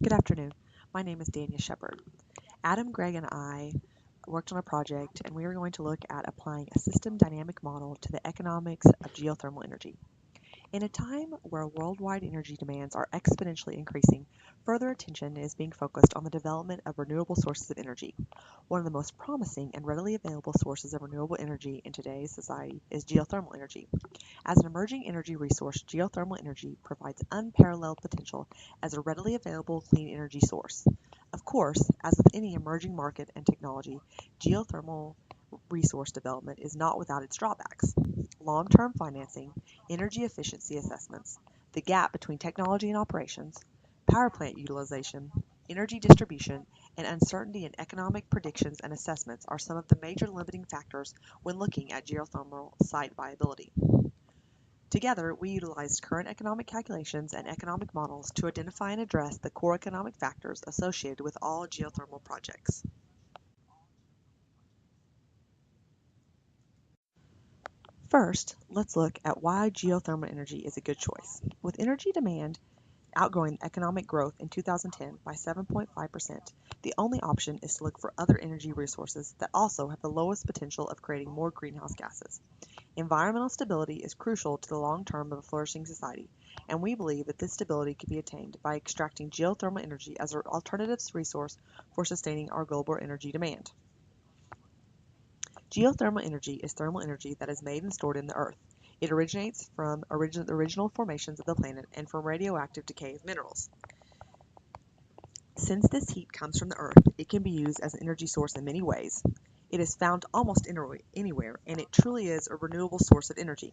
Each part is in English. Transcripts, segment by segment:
Good afternoon. My name is Dania Shepard. Adam, Greg, and I worked on a project, and we are going to look at applying a system dynamic model to the economics of geothermal energy. In a time where worldwide energy demands are exponentially increasing, further attention is being focused on the development of renewable sources of energy. One of the most promising and readily available sources of renewable energy in today's society is geothermal energy. As an emerging energy resource, geothermal energy provides unparalleled potential as a readily available clean energy source. Of course, as with any emerging market and technology, geothermal resource development is not without its drawbacks. Long-term financing, energy efficiency assessments, the gap between technology and operations, power plant utilization, energy distribution, and uncertainty in economic predictions and assessments are some of the major limiting factors when looking at geothermal site viability. Together, we utilized current economic calculations and economic models to identify and address the core economic factors associated with all geothermal projects. First, let's look at why geothermal energy is a good choice. With energy demand outgrowing economic growth in 2010 by 7.5%, the only option is to look for other energy resources that also have the lowest potential of creating more greenhouse gases. Environmental stability is crucial to the long term of a flourishing society, and we believe that this stability can be attained by extracting geothermal energy as an alternative resource for sustaining our global energy demand. Geothermal energy is thermal energy that is made and stored in the earth. It originates from the original formations of the planet and from radioactive decay of minerals. Since this heat comes from the earth, it can be used as an energy source in many ways. It is found almost anywhere, and it truly is a renewable source of energy.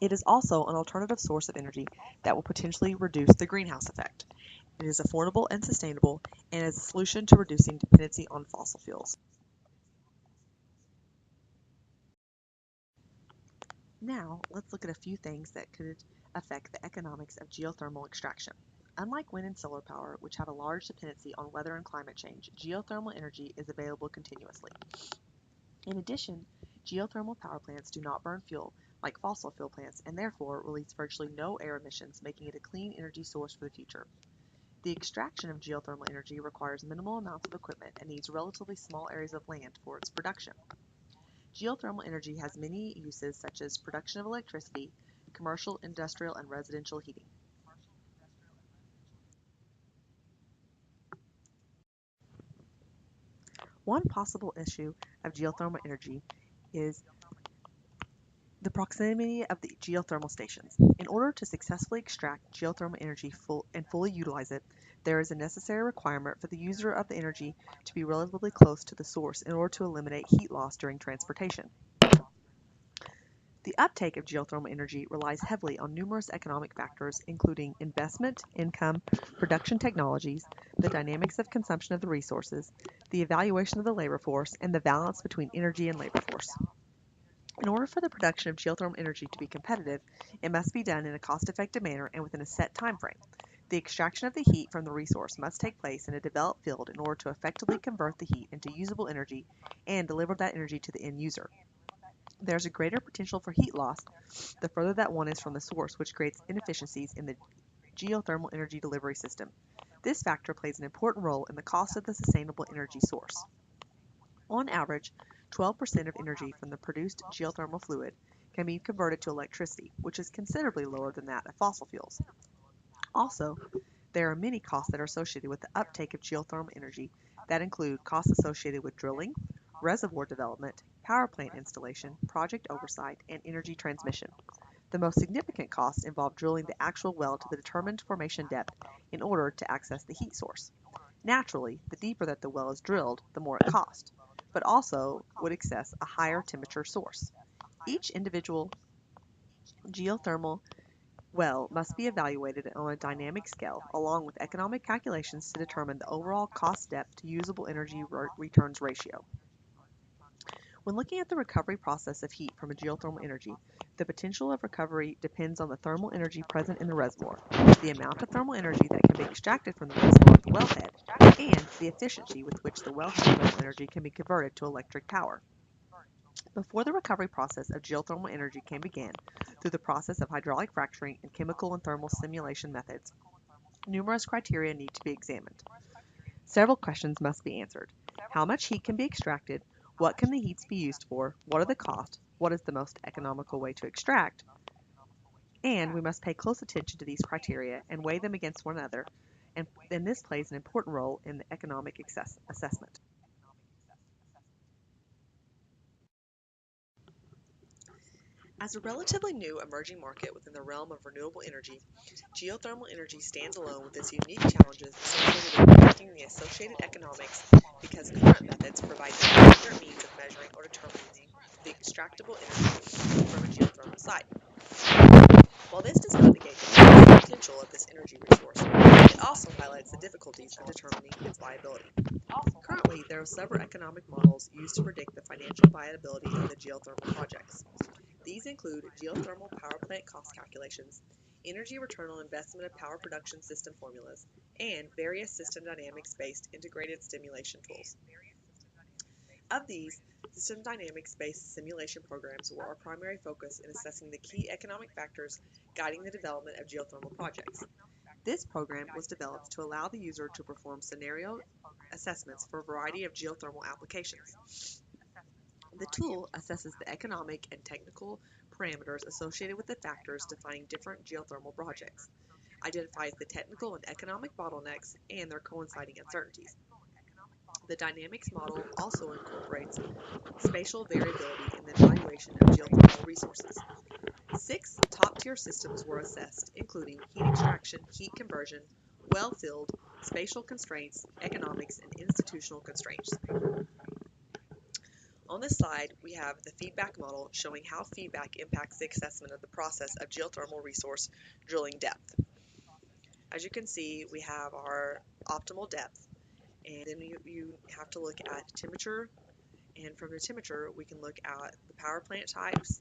It is also an alternative source of energy that will potentially reduce the greenhouse effect. It is affordable and sustainable, and is a solution to reducing dependency on fossil fuels. Now, let's look at a few things that could affect the economics of geothermal extraction. Unlike wind and solar power, which have a large dependency on weather and climate change, geothermal energy is available continuously. In addition, geothermal power plants do not burn fuel like fossil fuel plants and therefore release virtually no air emissions, making it a clean energy source for the future. The extraction of geothermal energy requires minimal amounts of equipment and needs relatively small areas of land for its production. Geothermal energy has many uses such as production of electricity, commercial, industrial, and residential heating. One possible issue of geothermal energy is the proximity of the geothermal stations. In order to successfully extract geothermal energy and fully utilize it, there is a necessary requirement for the user of the energy to be relatively close to the source in order to eliminate heat loss during transportation. The uptake of geothermal energy relies heavily on numerous economic factors, including investment, income, production technologies, the dynamics of consumption of the resources, the evaluation of the labor force, and the balance between energy and labor force. In order for the production of geothermal energy to be competitive, it must be done in a cost-effective manner and within a set time frame. The extraction of the heat from the resource must take place in a developed field in order to effectively convert the heat into usable energy and deliver that energy to the end user. There is a greater potential for heat loss the further that one is from the source, which creates inefficiencies in the geothermal energy delivery system. This factor plays an important role in the cost of the sustainable energy source. On average, 12% of energy from the produced geothermal fluid can be converted to electricity, which is considerably lower than that of fossil fuels. Also, there are many costs that are associated with the uptake of geothermal energy that include costs associated with drilling, reservoir development, power plant installation, project oversight, and energy transmission. The most significant costs involve drilling the actual well to the determined formation depth in order to access the heat source. Naturally, the deeper that the well is drilled, the more it costs, but also would access a higher temperature source. Each individual geothermal well must be evaluated on a dynamic scale, along with economic calculations to determine the overall cost depth to usable energy returns ratio. When looking at the recovery process of heat from a geothermal energy, the potential of recovery depends on the thermal energy present in the reservoir, the amount of thermal energy that can be extracted from the reservoir at the wellhead, and the efficiency with which the wellhead thermal energy can be converted to electric power. Before the recovery process of geothermal energy can begin, through the process of hydraulic fracturing and chemical and thermal simulation methods, numerous criteria need to be examined. Several questions must be answered. How much heat can be extracted? What can the heats be used for? What are the costs? What is the most economical way to extract? And we must pay close attention to these criteria and weigh them against one another, and this plays an important role in the economic assessment. As a relatively new emerging market within the realm of renewable energy, geothermal energy stands alone with its unique challenges associated with predicting the associated economics because current methods provide no accurate means of measuring or determining the extractable energy from a geothermal site. While this does not negate the potential of this energy resource, it also highlights the difficulties of determining its viability. Currently, there are several economic models used to predict the financial viability of the geothermal projects. These include geothermal power plant cost calculations, energy return on investment of power production system formulas, and various system dynamics-based integrated simulation tools. Of these, system dynamics-based simulation programs were our primary focus in assessing the key economic factors guiding the development of geothermal projects. This program was developed to allow the user to perform scenario assessments for a variety of geothermal applications. The tool assesses the economic and technical parameters associated with the factors defining different geothermal projects, identifies the technical and economic bottlenecks and their coinciding uncertainties. The dynamics model also incorporates spatial variability in the evaluation of geothermal resources. 6 top-tier systems were assessed, including heat extraction, heat conversion, well field, spatial constraints, economics, and institutional constraints. On this slide, we have the feedback model showing how feedback impacts the assessment of the process of geothermal resource drilling depth. As you can see, we have our optimal depth, and then you have to look at temperature, and from the temperature, we can look at the power plant types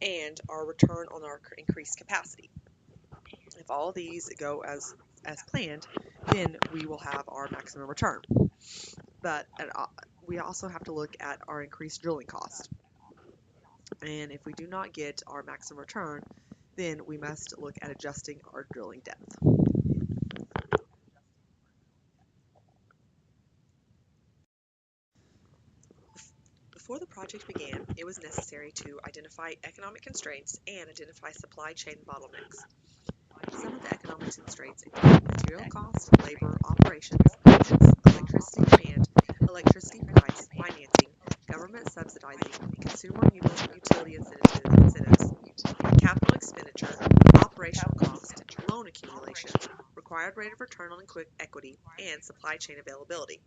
and our return on our increased capacity. If all of these go as planned, then we will have our maximum return. But we also have to look at our increased drilling cost. And if we do not get our maximum return, then we must look at adjusting our drilling depth. Before the project began, it was necessary to identify economic constraints and identify supply chain bottlenecks. Some of the economic constraints include material costs, labor, operations, electricity demand, electricity price, financing, government subsidizing, consumer utility incentives, capital expenditure, operational cost, loan accumulation, required rate of return on equity, and supply chain availability.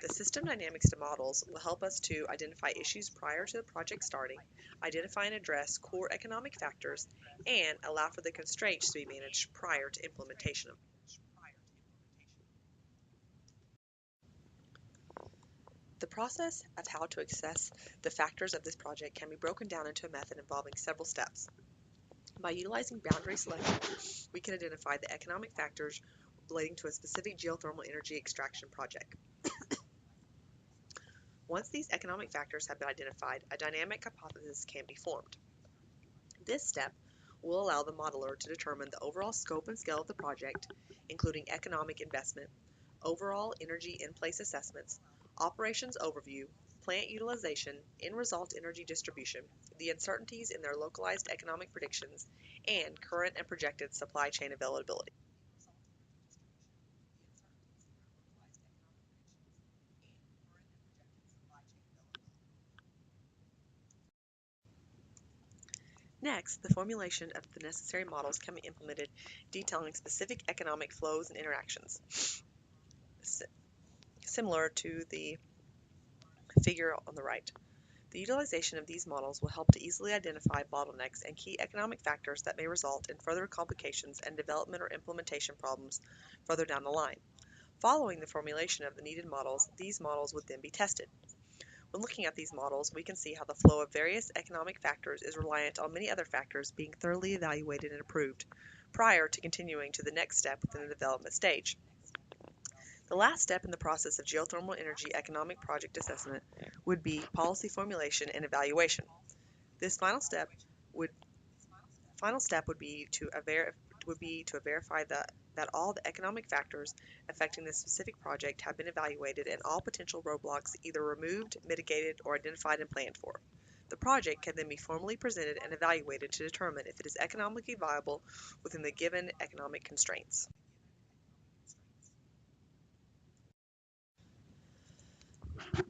The system dynamics models will help us to identify issues prior to the project starting, identify and address core economic factors, and allow for the constraints to be managed prior to implementation. The process of how to assess the factors of this project can be broken down into a method involving several steps. By utilizing boundary selection, we can identify the economic factors relating to a specific geothermal energy extraction project. Once these economic factors have been identified, a dynamic hypothesis can be formed. This step will allow the modeler to determine the overall scope and scale of the project, including economic investment, overall energy in-place assessments, operations overview, plant utilization, end-result energy distribution, the uncertainties in their localized economic predictions, and current and projected supply chain availability. Next, the formulation of the necessary models can be implemented detailing specific economic flows and interactions. Similar to the figure on the right. The utilization of these models will help to easily identify bottlenecks and key economic factors that may result in further complications and development or implementation problems further down the line. Following the formulation of the needed models, these models would then be tested. When looking at these models, we can see how the flow of various economic factors is reliant on many other factors being thoroughly evaluated and approved prior to continuing to the next step within the development stage. The last step in the process of geothermal energy economic project assessment would be policy formulation and evaluation. This final step would be to would be to verify that all the economic factors affecting the specific project have been evaluated and all potential roadblocks either removed, mitigated, or identified and planned for. The project can then be formally presented and evaluated to determine if it is economically viable within the given economic constraints.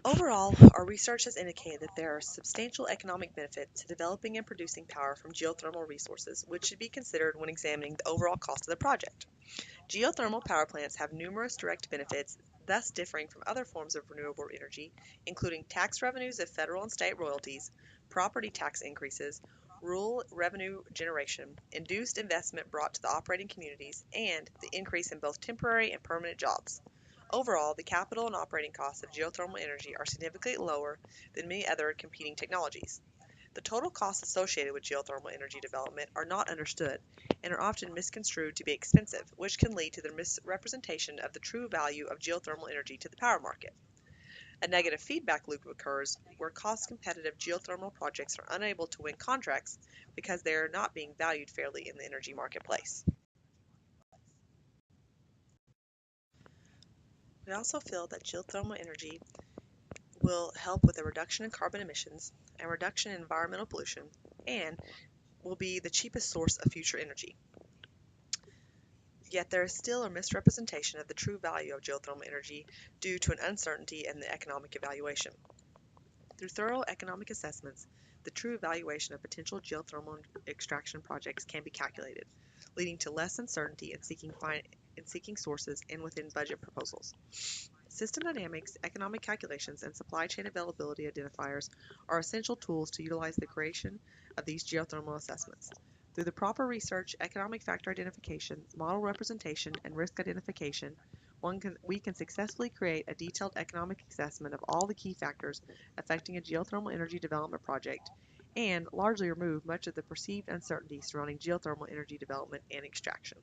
Overall, our research has indicated that there are substantial economic benefits to developing and producing power from geothermal resources, which should be considered when examining the overall cost of the project. Geothermal power plants have numerous direct benefits, thus differing from other forms of renewable energy, including tax revenues of federal and state royalties, property tax increases, rural revenue generation, induced investment brought to the operating communities, and the increase in both temporary and permanent jobs. Overall, the capital and operating costs of geothermal energy are significantly lower than many other competing technologies. The total costs associated with geothermal energy development are not understood and are often misconstrued to be expensive, which can lead to the misrepresentation of the true value of geothermal energy to the power market. A negative feedback loop occurs where cost-competitive geothermal projects are unable to win contracts because they are not being valued fairly in the energy marketplace. We also feel that geothermal energy will help with a reduction in carbon emissions, a reduction in environmental pollution, and will be the cheapest source of future energy. Yet there is still a misrepresentation of the true value of geothermal energy due to an uncertainty in the economic evaluation. Through thorough economic assessments, the true evaluation of potential geothermal extraction projects can be calculated, leading to less uncertainty in seeking sources and within budget proposals. System dynamics, economic calculations, and supply chain availability identifiers are essential tools to utilize the creation of these geothermal assessments. Through the proper research, economic factor identification, model representation, and risk identification, we can successfully create a detailed economic assessment of all the key factors affecting a geothermal energy development project and largely remove much of the perceived uncertainty surrounding geothermal energy development and extraction.